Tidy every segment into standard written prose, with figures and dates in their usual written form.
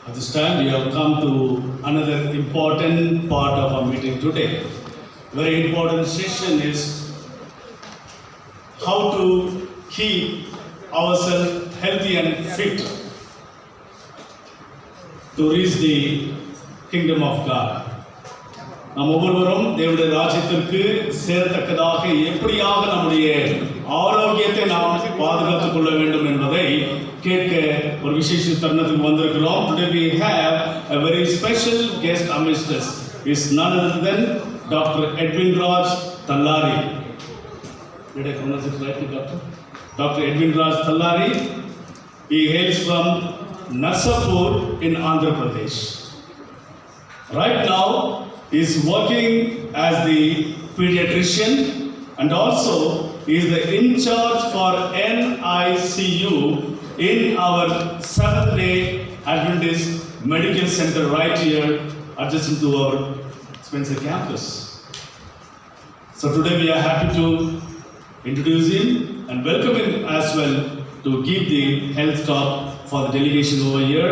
At this time, we have come to another important part of our meeting today. Very important session is how to keep ourselves healthy and fit to reach the kingdom of God. நாம் ஒவ்வொருவரும் தேவனுடைய ராஜ்யத்திற்கு சேரத்தக்கதாக எப்படியாக நம்முடைய ஆரோக்கியத்தை நாம் பாதுகாத்துக் கொள்ள வேண்டும் என்பதை கேட்க ஒரு விசேஷ தருணத்துக்கு வந்திருக்கிறோம். Today we have a very special guest amidst us. Is none other than Dr. Edwin Raj Tallari. Did I pronounce it rightly, Doctor? Dr. Edwin Raj Tallari. He hails from Narsapur in Andhra Pradesh. Right now, he is working as the pediatrician and also he is the in charge for NICU in our Seventh-day Adventist Medical Center right here adjacent to our Spencer campus. So today we are happy to introduce him and welcome him as well to give the health talk for the delegation over here.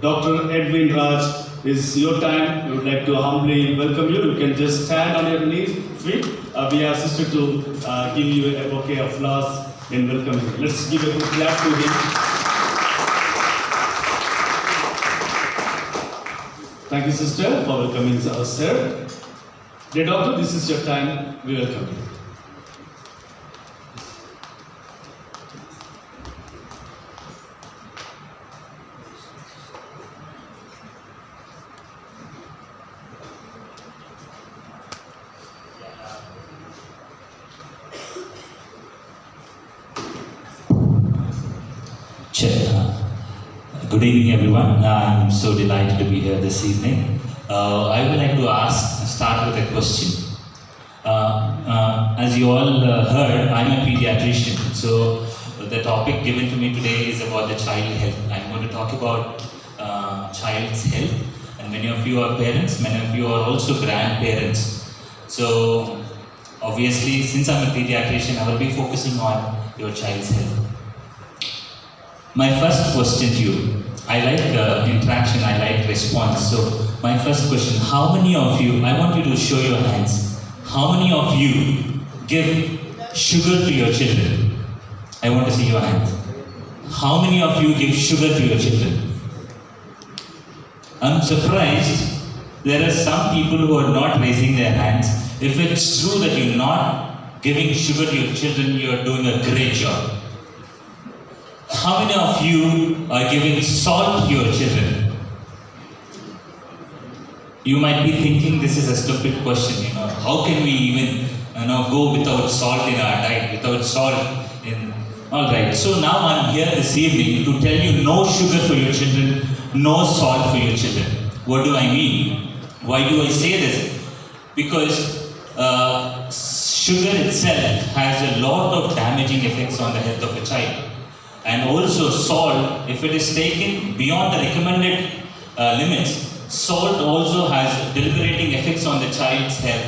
Dr. Edwin Raj, it's your time. We would like to humbly welcome you. You can just stand on your knees, feet. We are assisted to give you a bouquet of flowers in welcoming. Let's give a good clap to him. Thank you, sister, for welcoming us, sir. Dear doctor, this is your time. We welcome you. Good evening, everyone. I'm so delighted to be here this evening. I would like to start with a question. As you all heard, I'm a pediatrician. So the topic given to me today is about the child health. I'm going to talk about child's health. And many of you are parents, many of you are also grandparents. So obviously, since I'm a pediatrician, I will be focusing on your child's health. My first question to you, I like interaction, I like response. So my first question, how many of you, I want you to show your hands, how many of you give sugar to your children? I want to see your hands. How many of you give sugar to your children? I'm surprised there are some people who are not raising their hands. If it's true that you're not giving sugar to your children, you're doing a great job. How many of you are giving salt to your children? You might be thinking this is a stupid question, how can we even go without salt in our diet, without salt in... Alright, so now I'm here this evening to tell you no sugar for your children, no salt for your children. What do I mean? Why do I say this? Because sugar itself has a lot of damaging effects on the health of a child. And also salt, if it is taken beyond the recommended limits, salt also has debilitating effects on the child's health,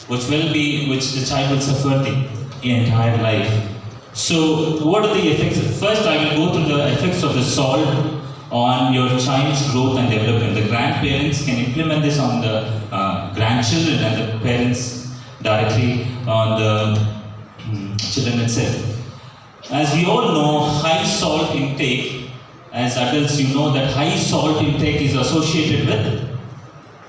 which the child will suffer the entire life. So what are the effects? First, I will go through the effects of the salt on your child's growth and development. The grandparents can implement this on the grandchildren and the parents directly on the children itself. As we all know, high salt intake, as adults you know that high salt intake is associated with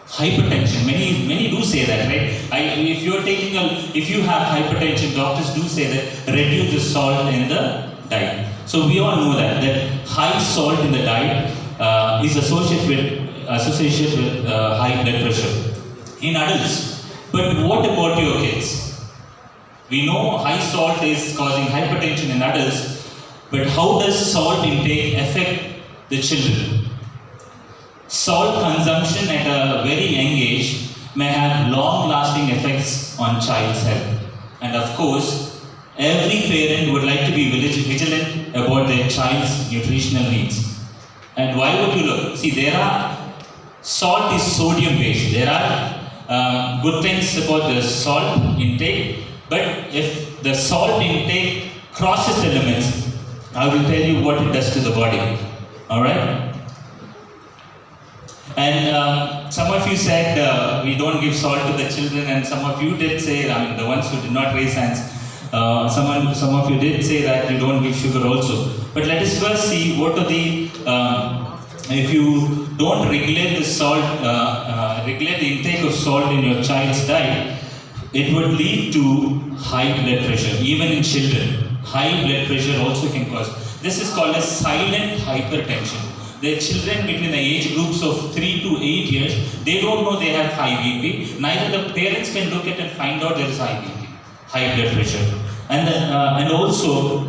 hypertension. Many do say that, right? If you have hypertension, doctors do say that reduce the salt in the diet. So we all know that high salt in the diet is associated with high blood pressure in adults. But what about your kids? We know high salt is causing hypertension in adults, but how does salt intake affect the children? Salt consumption at a very young age may have long-lasting effects on child's health. And of course, every parent would like to be vigilant about their child's nutritional needs. And why would you look? See, salt is sodium-based. There are good things about the salt intake. But if the salt intake crosses the limits, I will tell you what it does to the body. Alright? And some of you said we don't give salt to the children, and some of you did say, I mean, the ones who did not raise hands, some of you did say that you don't give sugar also. But let us first see what are the, if you don't regulate the salt, regulate the intake of salt in your child's diet, it would lead to high blood pressure, even in children. High blood pressure also can cause. This is called as silent hypertension. The children between the age groups of 3 to 8 years, they don't know they have high BP. Neither the parents can look at and find out there is high BP, high blood pressure. And also,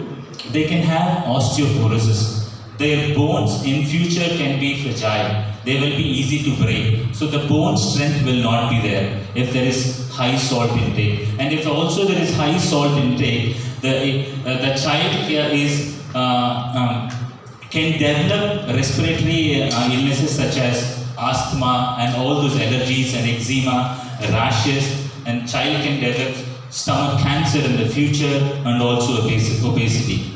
they can have osteoporosis. Their bones in future can be fragile. They will be easy to break. So the bone strength will not be there if there is high salt intake. And if also there is high salt intake, the child is can develop respiratory illnesses such as asthma and all those allergies and eczema, rashes, and child can develop stomach cancer in the future and also obesity.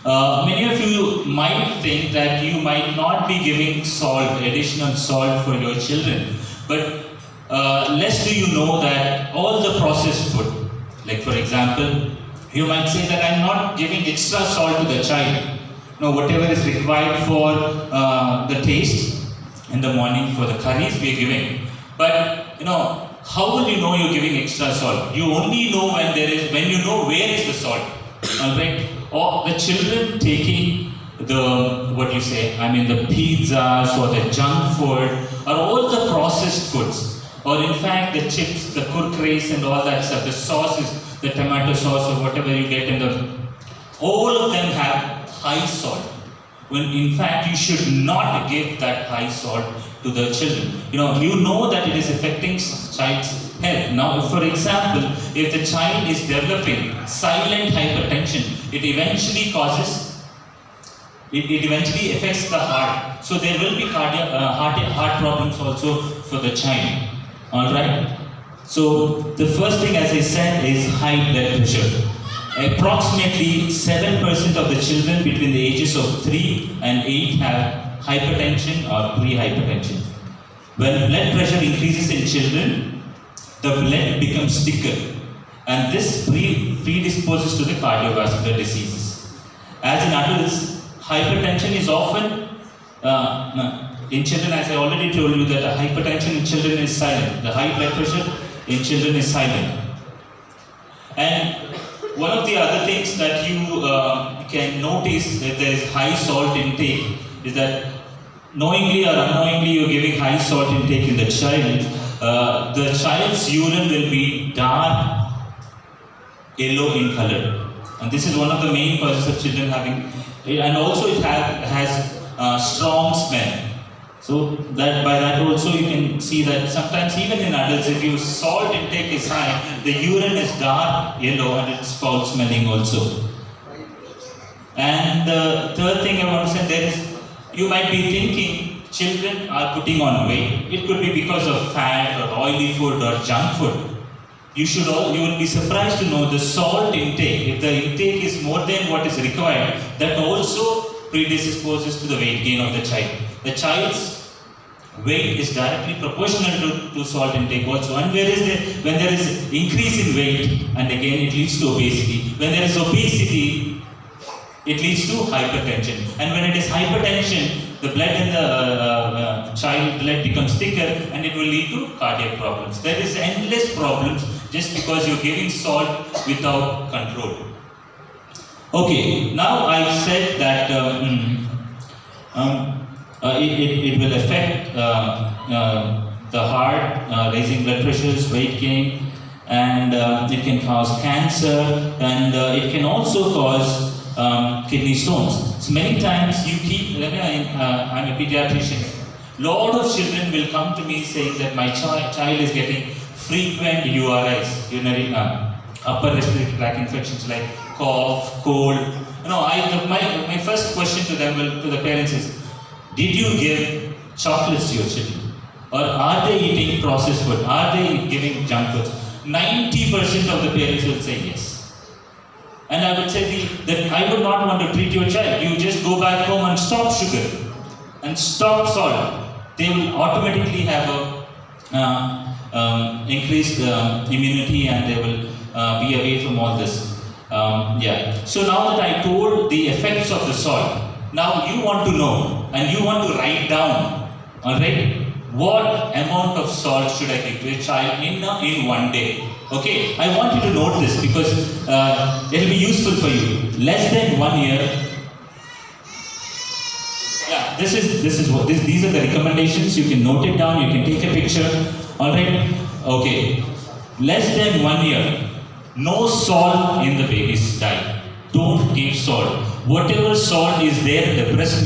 Many of you might think that you might not be giving salt, additional salt for your children, but less do you know that all the processed food, like for example, you might say that I'm not giving extra salt to the child. No, whatever is required for the taste in the morning for the curries we are giving. But how will you know you're giving extra salt? You only know when you know where is the salt. Alright? Or the children taking the pizzas or the junk food or all the processed foods. Or in fact the chips, the kurkures and all that stuff, the sauces, the tomato sauce or whatever you get all of them have high salt. When in fact you should not give that high salt to the children. You know that it is affecting child's health. Now, if, for example, if the child is developing silent hypertension, it eventually affects the heart. So there will be heart problems also for the child. Alright? So the first thing, as I said, is high blood pressure. Approximately 7% of the children between the ages of 3 and 8 have hypertension or pre-hypertension. When blood pressure increases in children, the blood becomes thicker, and this predisposes to the cardiovascular diseases. As in adults, hypertension is often, in children, as I already told you, that hypertension in children is silent. The high blood pressure in children is silent. And one of the other things that you can notice if there is high salt intake is that knowingly or unknowingly you're giving high salt intake in the child. The child's urine will be dark yellow in color, and this is one of the main causes of children having, and also it has strong smell. So that by that also you can see that sometimes even in adults, if your salt intake is high, the urine is dark yellow and it's foul smelling also. And the third thing I want to say, you might be thinking children are putting on weight. It could be because of fat or oily food or junk food. You will be surprised to know the salt intake, if the intake is more than what is required, that also predisposes to the weight gain of the child. The child's weight is directly proportional to salt intake also. And when there is increase in weight, and again it leads to obesity. When there is obesity, it leads to hypertension. And when it is hypertension, the blood in the child blood becomes thicker and it will lead to cardiac problems. There is endless problems just because you're giving salt without control. Okay, now I've said that it will affect the heart, raising blood pressures, weight gain, and it can cause cancer, and it can also cause kidney stones. So many times I'm a pediatrician. Lot of children will come to me saying that my child is getting frequent URIs, urinary upper respiratory tract infections like cough, cold. My first question to them, to the parents is, did you give chocolates to your children? Or are they eating processed food? Are they giving junk food? 90% of the parents will say yes. And I would say that I would not want to treat your child. You just go back home and stop sugar and stop salt. they will automatically have a increased immunity, and they will be away from all this. Yeah. So now that I told the effects of the salt, now you want to know and you want to write down, all right, what amount of salt should I give to a child in one day? Okay, I want you to note this because it will be useful for you. Less than 1 year. Yeah, these are the recommendations. You can note it down. You can take a picture. All right. Okay. Less than 1 year. No salt in the baby's diet. Don't give salt. Whatever salt is there in the breast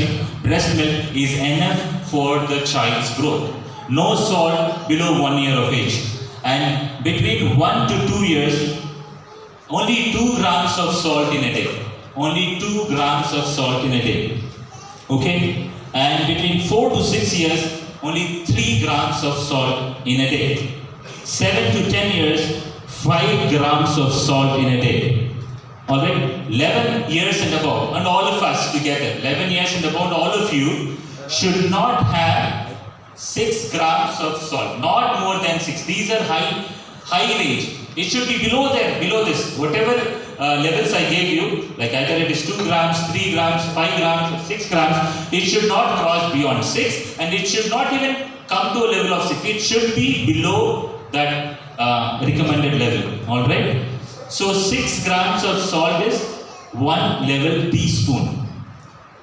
milk is enough for the child's growth. No salt below 1 year of age. And between 1 to 2 years, only 2 grams of salt in a day. Only 2 grams of salt in a day. Okay? And between 4 to 6 years, only 3 grams of salt in a day. 7 to 10 years, 5 grams of salt in a day. Alright? 11 years and above, and all of us together, 11 years and above, all of you should not have 6 grams of salt, not more than 6. These are high range. It should be below this. Whatever levels I gave you, like either it is 2 grams, 3 grams, 5 grams, 6 grams, it should not cross beyond 6, and it should not even come to a level of 6. It should be below that recommended level. Alright? So 6 grams of salt is 1 level teaspoon.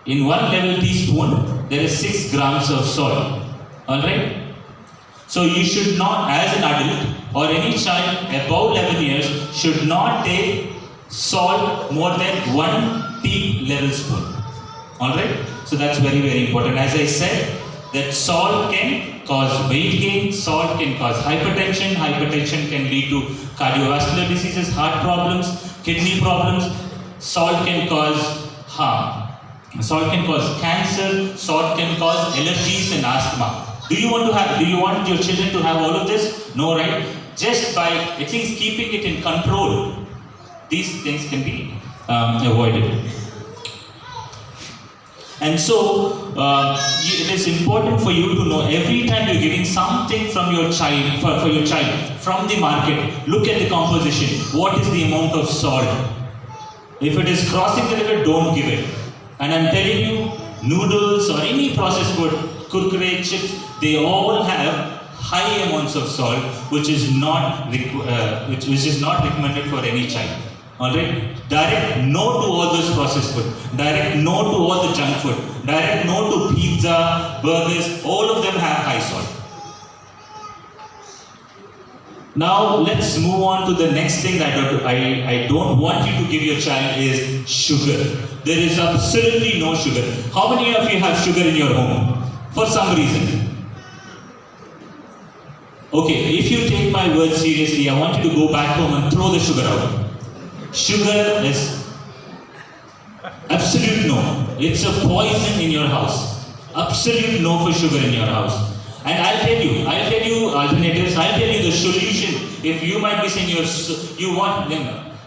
In 1 level teaspoon, there is 6 grams of salt. Alright? So you should not, as an adult or any child above 11 years, should not take salt more than 1 tea level spoon. Alright? So that's very, very important. As I said, that salt can cause weight gain, salt can cause hypertension, hypertension can lead to cardiovascular diseases, heart problems, kidney problems, salt can cause harm. Salt can cause cancer, salt can cause allergies and asthma. Do you want your children to have all of this? No, right? Just by at least keeping it in control, these things can be avoided. And so, it is important for you to know every time you're giving something from your child, for your child, from the market, look at the composition. What is the amount of salt? If it is crossing the limit, don't give it. And I'm telling you, noodles or any processed food, Kurkure, chips, they all have high amounts of salt, which is not recommended for any child. Alright? Direct no to all those processed food. Direct no to all the junk food. Direct no to pizza, burgers. All of them have high salt. Now let's move on to the next thing that I don't want you to give your child is sugar. There is absolutely no sugar. How many of you have sugar in your home? For some reason. Okay, if you take my words seriously, I want you to go back home and throw the sugar out. Sugar is absolute no. It's a poison in your house. Absolute no for sugar in your house. And I'll tell you alternatives. I'll tell you the solution. If you might be saying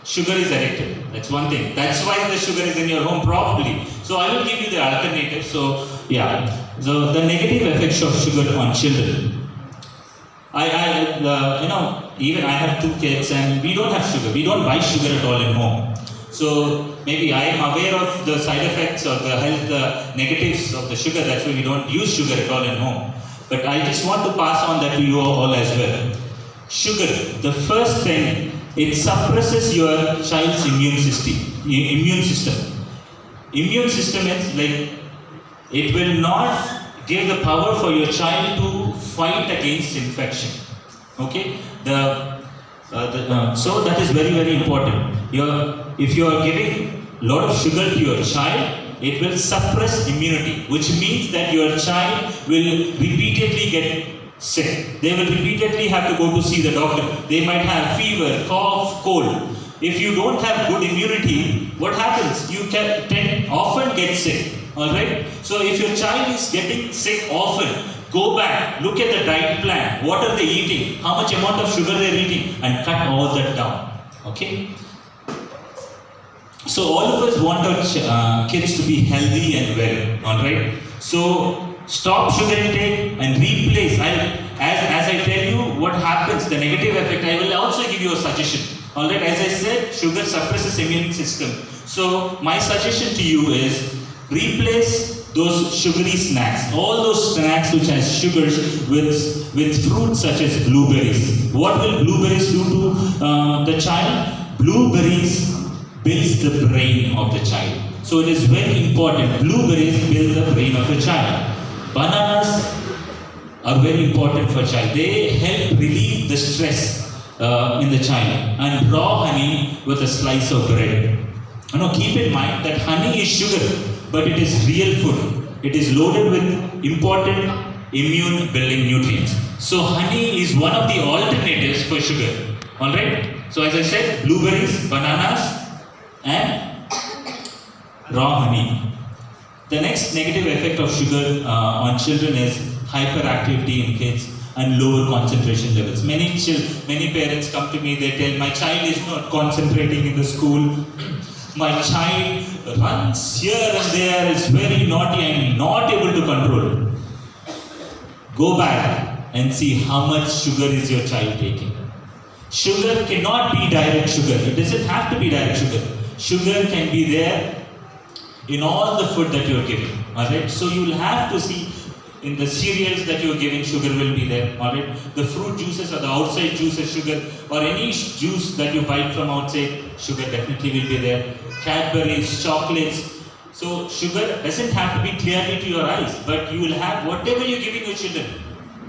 sugar is addictive. That's one thing. That's why the sugar is in your home probably. So I will give you the alternative. So yeah. So the negative effects of sugar on children. Even I have 2 kids and we don't have sugar. We don't buy sugar at all in home. So maybe I am aware of the side effects or the health negatives of the sugar. That's why we don't use sugar at all in home. But I just want to pass on that to you all as well. Sugar, the first thing, it suppresses your child's immune system. Immune system is like, it will not give the power for your child to fight against infection. Okay? So that is very, very important. If you are giving a lot of sugar to your child, it will suppress immunity, which means that your child will repeatedly get sick. They will repeatedly have to go to see the doctor. They might have fever, cough, cold. If you don't have good immunity, what happens? You can often get sick. Alright? So if your child is getting sick often, go back, look at the diet plan. What are they eating? How much amount of sugar they are eating? And cut all that down. Okay? So all of us want our kids to be healthy and well. Alright? So stop sugar intake and replace. As I tell you what happens, the negative effect, I will also give you a suggestion. Alright, as I said, sugar suppresses immune system. So my suggestion to you is replace those sugary snacks, all those snacks which has sugars with fruits such as blueberries. What will blueberries do to the child? Blueberries builds the brain of the child. So it is very important. Blueberries build the brain of a child. Bananas are very important for child. They help relieve the stress in the child. And raw honey with a slice of bread. Keep in mind that honey is sugar, but it is real food. It is loaded with important immune building nutrients. So honey is one of the alternatives for sugar. Alright? So as I said, blueberries, bananas and raw honey. The next negative effect of sugar on children is hyperactivity in kids and lower concentration levels. Many parents come to me, they tell, my child is not concentrating in the school. My child runs here and there, is very naughty, I am not able to control. Go back and see how much sugar is your child taking. Sugar cannot be direct sugar. It doesn't have to be direct sugar. Sugar can be there in all the food that you are giving. Alright? So you will have to see in the cereals that you are giving, sugar will be there. Alright? The fruit juices or the outside juices, sugar, or any juice that you buy from outside, sugar definitely will be there. Cadbury's, chocolates. So sugar doesn't have to be clearly to your eyes, but you will have whatever you're giving your children.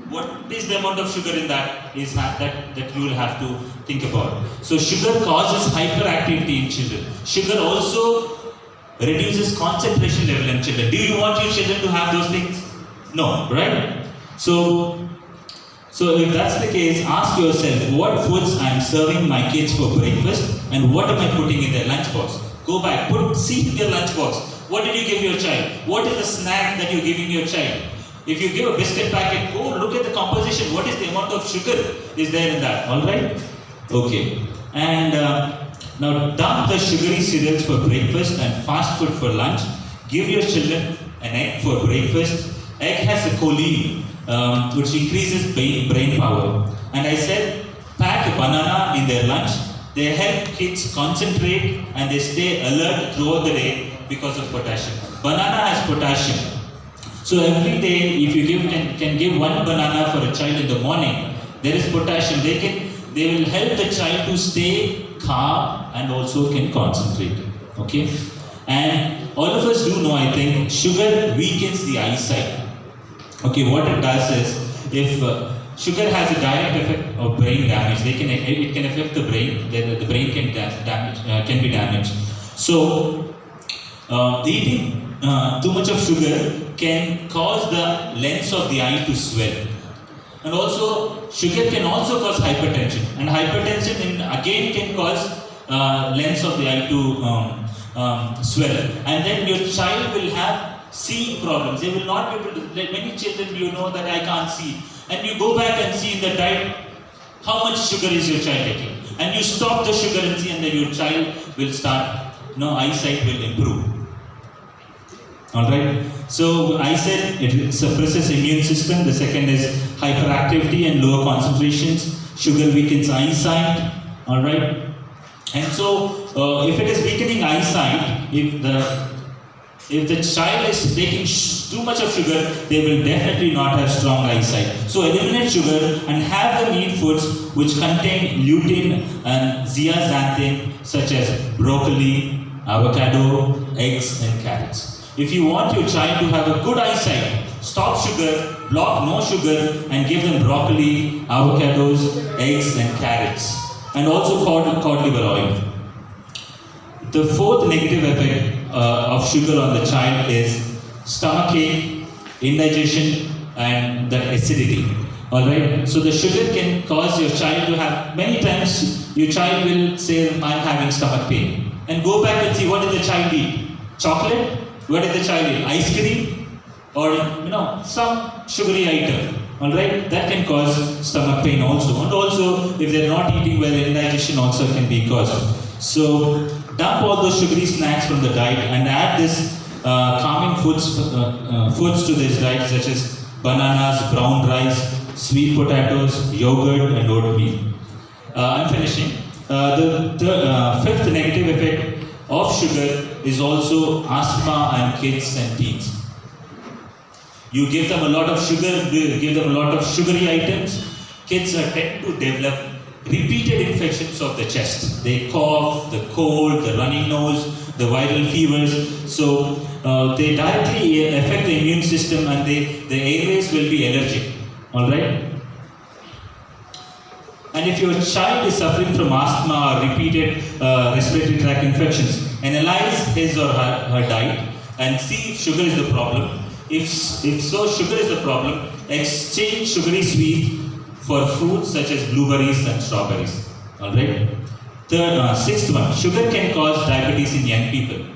What is the amount of sugar in that is that you will have to think about. So sugar causes hyperactivity in children. Sugar also reduces concentration level in children. Do you want your children to have those things? No, right? So if that's the case, ask yourself, what foods I am serving my kids for breakfast and what am I putting in their lunchbox? Go back, see in their lunchbox. What did you give your child? What is the snack that you're giving your child? If you give a biscuit packet, go look at the composition. What is the amount of sugar is there in that? Alright? Okay. And now dump the sugary cereals for breakfast and fast food for lunch. Give your children an egg for breakfast. Egg has a choline, which increases brain power. And I said, pack a banana in their lunch. They help kids concentrate and they stay alert throughout the day because of potassium. Banana has potassium. So every day, if you can give one banana for a child in the morning, there is potassium. They will help the child to stay calm and also can concentrate. Okay? And all of us do know, I think, sugar weakens the eyesight. Okay, what it does is, if sugar has a direct effect of brain damage, it can affect the brain. The brain can be damaged. So, eating too much of sugar can cause the lens of the eye to swell. And also, sugar can also cause hypertension. And hypertension again can cause lens of the eye to swell. And then your child will have seeing problems. They will not be able to, many children you know that I can't see. And you go back and see in the diet, how much sugar is your child taking? And you stop the sugar and see, and then your child will start, eyesight will improve. Alright, so I said it suppresses immune system. The second is hyperactivity and lower concentrations. Sugar weakens eyesight. Alright, and so if it is weakening eyesight, if the child is taking too much of sugar, they will definitely not have strong eyesight. So eliminate sugar and have the meat foods which contain lutein and zeaxanthin, such as broccoli, avocado, eggs and carrots. If you want your child to have a good eyesight, stop sugar, block no sugar, and give them broccoli, avocados, eggs and carrots. And also cod liver oil. The fourth negative effect of sugar on the child is stomachache, indigestion and the acidity. Alright, so the sugar can cause your child to have, many times your child will say, I'm having stomach pain. And go back and see, what did the child eat? Chocolate? What did the child eat? Ice cream? Or some sugary item. Alright, that can cause stomach pain also. And also, if they're not eating well, indigestion also can be caused. So dump all those sugary snacks from the diet and add this calming foods to this diet, such as bananas, brown rice, sweet potatoes, yogurt, and oatmeal. I'm finishing. The fifth negative effect of sugar is also asthma and kids and teens. You give them a lot of sugar, give them a lot of sugary items, kids tend to develop repeated infections of the chest. They cough, the cold, the running nose, the viral fevers. So they directly affect the immune system, and the airways will be allergic. All right. And if your child is suffering from asthma or repeated respiratory tract infections, analyze his or her diet and see if sugar is the problem. If so, sugar is the problem. Exchange sugary sweets for fruits such as blueberries and strawberries. All right. Sixth one, sugar can cause diabetes in young people,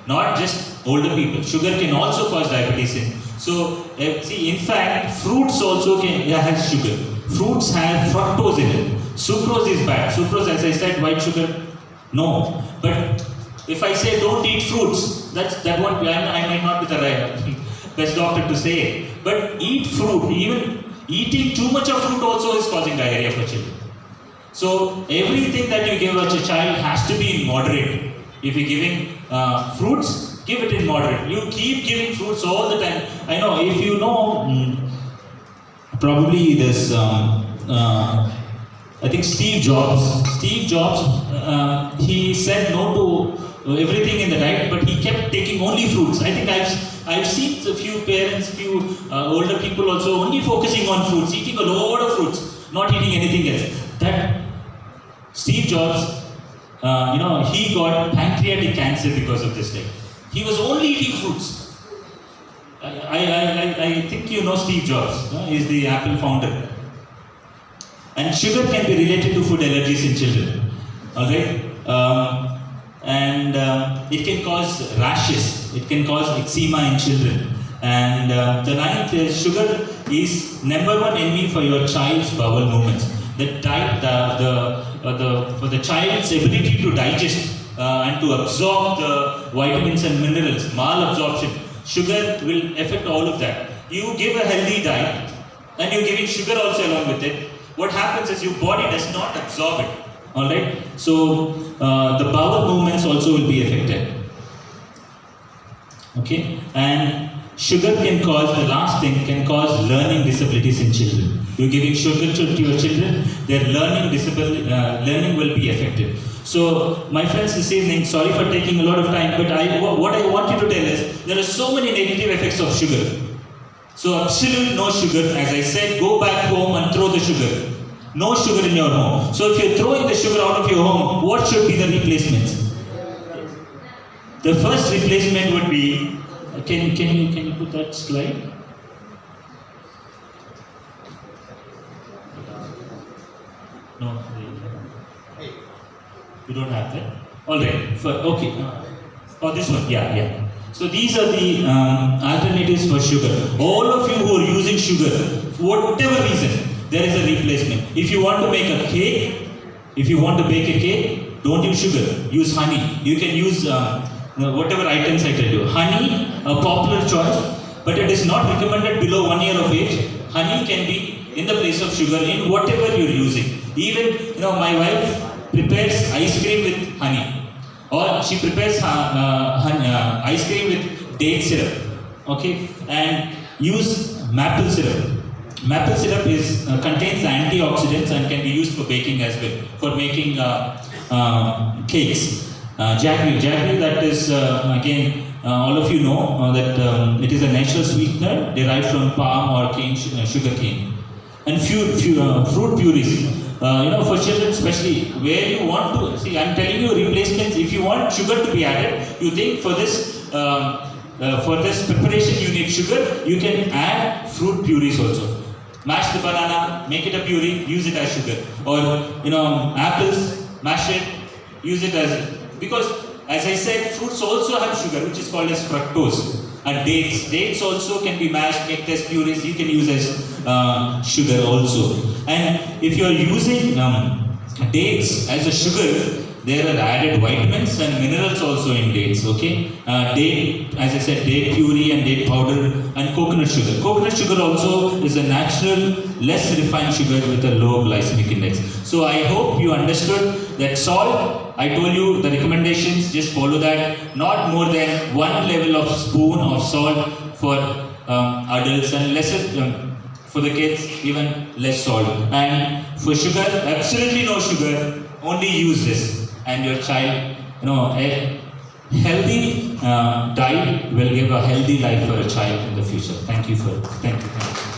not just older people. Sugar can also cause diabetes in. So see, in fact, fruits also have sugar. Fruits have fructose in it. Sucrose is bad. Sucrose, as I said, white sugar, no. But if I say don't eat fruits, that won't be. I might not be the right best doctor to say it. But eat fruit. Even eating too much of fruit also is causing diarrhea for children. So everything that you give a child has to be in moderate. If you're giving fruits, give it in moderate. You keep giving fruits all the time. I know, if you know, probably this, I think Steve Jobs, he said no to everything in the diet, but he kept taking only fruits. I think I've seen a few parents, older people also only focusing on fruits, eating a lot of fruits, not eating anything else. That Steve Jobs, he got pancreatic cancer because of this diet. He was only eating fruits. I think you know Steve Jobs. He's the Apple founder. And sugar can be related to food allergies in children. Alright? It can cause rashes. It can cause eczema in children. And the ninth is, sugar is number one enemy for your child's bowel movements. For the child's ability to digest and to absorb the vitamins and minerals, malabsorption, sugar will affect all of that. You give a healthy diet and you're giving sugar also along with it. What happens is your body does not absorb it. Alright? So the bowel movements also will be affected. Okay? And sugar can cause, the last thing, can cause learning disabilities in children. You're giving sugar to your children, their learning will be affected. So, my friends, this evening, sorry for taking a lot of time, but what I want you to tell is, there are so many negative effects of sugar. So, absolutely no sugar. As I said, go back home and throw the sugar. No sugar in your home. So, if you're throwing the sugar out of your home, what should be the replacements? The first replacement would be, can you put that slide? No, you don't have that. All right. Okay. This one. Yeah. So these are the alternatives for sugar. All of you who are using sugar, for whatever reason, there is a replacement. If you want to make a cake, if you want to bake a cake, don't use sugar. Use honey. You can use whatever items I tell you. Honey, a popular choice, but it is not recommended below 1 year of age. Honey can be in the place of sugar in whatever you're using. Even, my wife prepares ice cream with honey, or she prepares ice cream with date syrup. Okay, and use maple syrup. Maple syrup contains antioxidants and can be used for baking as well, for making cakes. Jaggery, that is again, all of you know that it is a natural sweetener derived from palm or sugar cane. And fruit purees. For children especially, where you want to, see, I'm telling you replacements. If you want sugar to be added, you think for this preparation you need sugar, you can add fruit purees also. Mash the banana, make it a puree, use it as sugar. Or, apples, mash it, use it as, because as I said, fruits also have sugar, which is called as fructose. And dates also can be mashed, make as purees, you can use as sugar also. And if you are using dates as a sugar, there are added vitamins and minerals also in dates. Okay, date, as I said, date puree and date powder and coconut sugar. Coconut sugar also is a natural, less refined sugar with a low glycemic index. So I hope you understood that salt. I told you the recommendations. Just follow that. Not more than 1 level of spoon of salt for adults and lesser. For the kids, even less salt. And for sugar, absolutely no sugar. Only use this, and your child, a healthy diet will give a healthy life for a child in the future. Thank you.